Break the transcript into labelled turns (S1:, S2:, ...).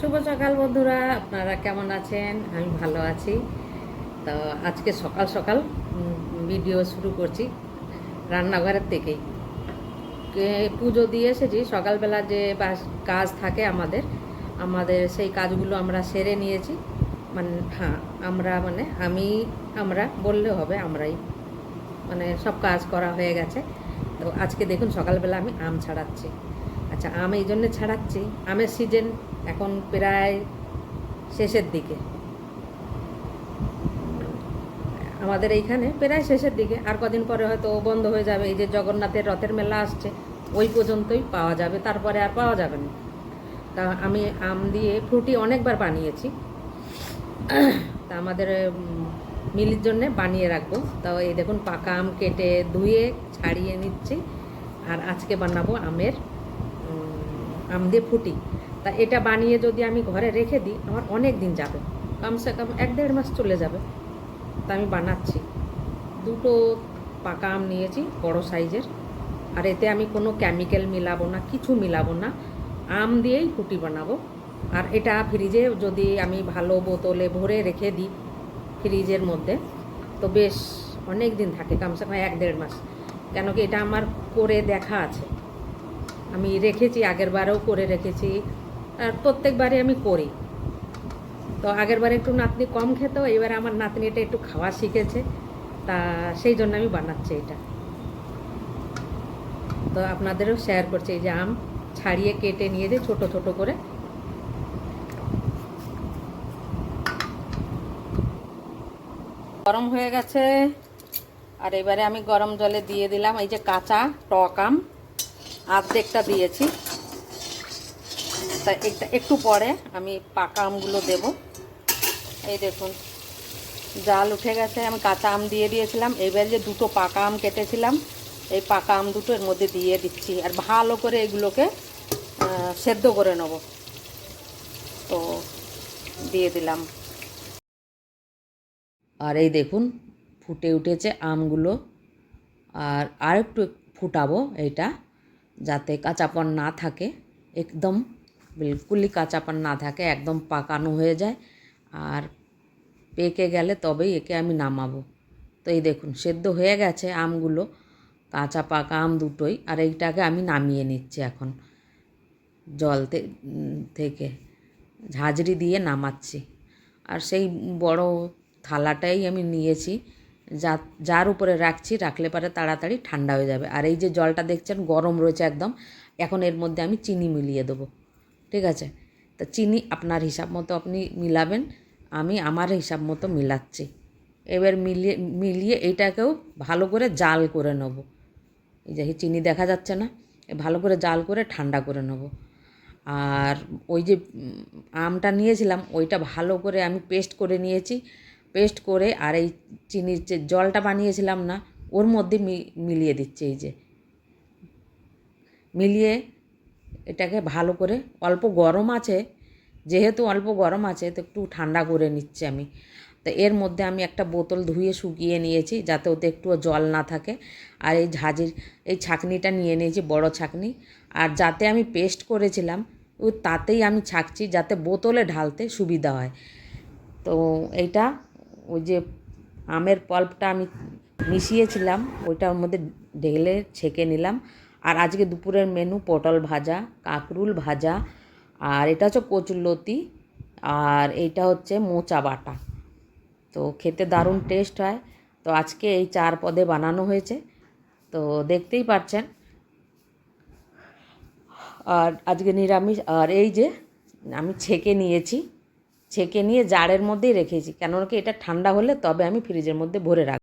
S1: শুভ সকাল বন্ধুরা, আপনারা কেমন আছেন? আমি ভালো আছি। তো আজকে সকাল সকাল ভিডিও শুরু করছি রান্নাঘরের থেকেই। পুজো দিয়ে এসেছি। সকালবেলা যে কাজ থাকে আমাদের আমাদের সেই কাজগুলো আমরা সেরে নিয়েছি। মানে হ্যাঁ, আমরা বললে হবে, আমরাই সব কাজ করা হয়ে গেছে। তো আজকে দেখুন সকালবেলা আমি আম ছাড়াচ্ছি। আচ্ছা, আম এই জন্যে ছাড়াচ্ছি, আমের সিজন এখন প্রায় শেষের দিকে। আমাদের এইখানে প্রায় শেষের দিকে, আর কদিন পরে হয়তো বন্ধ হয়ে যাবে। এই যে জগন্নাথের রথের মেলা আসছে, ওই পর্যন্তই পাওয়া যাবে, তারপরে আর পাওয়া যাবে না। তা আমি আম দিয়ে ফ্রুটি অনেকবার বানিয়েছি। তা আমাদের মিলির জন্যে বানিয়ে রাখবো। তাও এই দেখুন পাকা আম কেটে ধুয়ে ছাড়িয়ে নিচ্ছি। আর আজকে বানাবো আম দিয়ে ফুটি। তা এটা বানিয়ে যদি আমি ঘরে রেখে দিই, আমার অনেক দিন যাবে, কমসে কম 1-1.5 মাস চলে যাবে। তা আমি বানাচ্ছি। দুটো পাকা আম নিয়েছি, বড় সাইজের। আর এতে আমি কোনো কেমিক্যাল মিলাবো না, কিছু মিলাবো না, আম দিয়েই ফুটি বানাবো। আর এটা ফ্রিজে যদি আমি ভালো বোতলে ভরে রেখে দিই ফ্রিজের মধ্যে, তো বেশ অনেক দিন থাকে, কমসে কম 1-1.5 মাস। কেন কি এটা আমার করে দেখা আছে, আমি রেখেছি, আগের বারেও করে রেখেছি, আর প্রত্যেকবারই আমি করি। তো আগের বারে একটু নাতনি কম খেত, এবার আমার নাতনিটা একটু খাওয়া শিখেছে, তা সেই জন্য আমি বানাচ্ছি এটা। তো আপনাদেরও শেয়ার করছি। এই যে আম ছাড়িয়ে কেটে নিয়ে যে ছোট ছোট করে, গরম হয়ে গেছে। আর এবারে আমি গরম জলে দিয়ে দিলাম এই যে কাঁচা টক আম, অর্ধেকটা দিয়েছি। তা একটু পরে আমি পাকা আমগুলো দেব। এই দেখুন জাল উঠে গেছে, আমি কাঁচা আম দিয়ে দিয়েছিলাম। এবার যে দুটো পাকা আম কেটেছিলাম, এই পাকা আম দুটো এর মধ্যে দিয়ে দিচ্ছি। আর ভালো করে এগুলোকে সেদ্ধ করে নেব। তো দিয়ে দিলাম। আর এই দেখুন ফুটে উঠেছে আমগুলো। আর একটু ফুটাবো এটা, যাতে কাঁচাপন না থাকে, একদম বিলকুলই কাঁচাপন না থাকে, একদম পাকানো হয়ে যায়। আর পেকে গেলে তবেই একে আমি নামাবো। তো এই দেখুন সেদ্ধ হয়ে গেছে আমগুলো, কাঁচা পাকা আম দুটোই। আর এইটাকে আমি নামিয়ে নিচ্ছি এখন জল থেকে, ঝাঁঝরি দিয়ে নামাচ্ছি। আর সেই বড় থালাটাই আমি নিয়েছি, যার উপরে রাখলে পরে তাড়াতাড়ি ঠান্ডা হয়ে যাবে। আর এই যে জলটা দেখছেন গরম রয়েছে একদম, এখন এর মধ্যে আমি চিনি মিলিয়ে দেবো। ঠিক আছে? তা চিনি আপনার হিসাব মতো আপনি মিলাবেন, আমি আমার হিসাব মতো মিলাচ্ছি। এবার মিলিয়ে এইটাকেও ভালো করে জাল করে নেব। এই যে চিনি দেখা যাচ্ছে না, ভালো করে জাল করে ঠান্ডা করে নেব। আর ওই যে আমটা নিয়েছিলাম, ওইটা ভালো করে আমি পেস্ট করে নিয়েছি। পেস্ট করে আর এই চিনির যে জলটা বানিয়েছিলাম না, ওর মধ্যে মিলিয়ে দিচ্ছি। এই যে মিলিয়ে এটাকে ভালো করে, অল্প গরম আছে যেহেতু, অল্প গরম আছে তো একটু ঠান্ডা করে নিচ্ছি আমি। তো এর মধ্যে আমি একটা বোতল ধুয়ে শুকিয়ে নিয়েছি, যাতে ওতে একটুও জল না থাকে। আর এই ছাঁকনিটা নিয়ে নিয়েছি, বড় ছাঁকনি। আর যাতে আমি পেস্ট করেছিলাম তাতেই আমি ছাঁকছি, যাতে বোতলে ঢালতে সুবিধা হয়। তো এইটা ওই যে আমের পাল্পটা আমি মিশিয়েছিলাম, ওইটার মধ্যে ঢেলে ছেঁকে নিলাম। আর আজকে দুপুরের মেনু পটল ভাজা, কাঁকরুল ভাজা, আর এটা হচ্ছে কচুরলতি, আর এইটা হচ্ছে মোচা বাটা। তো খেতে দারুণ টেস্ট হয়। তো আজকে এই 4 পদে বানানো হয়েছে, তো দেখতেই পাচ্ছেন। আর আজকে নিরামিষ। আর এই যে আমি ছেঁকে নিয়েছি, ছেঁকে নিয়ে জারের মধ্যেই রেখেছি, কেন কি এটা ঠান্ডা হলে তবে আমি ফ্রিজের মধ্যে ভরে রাখবো।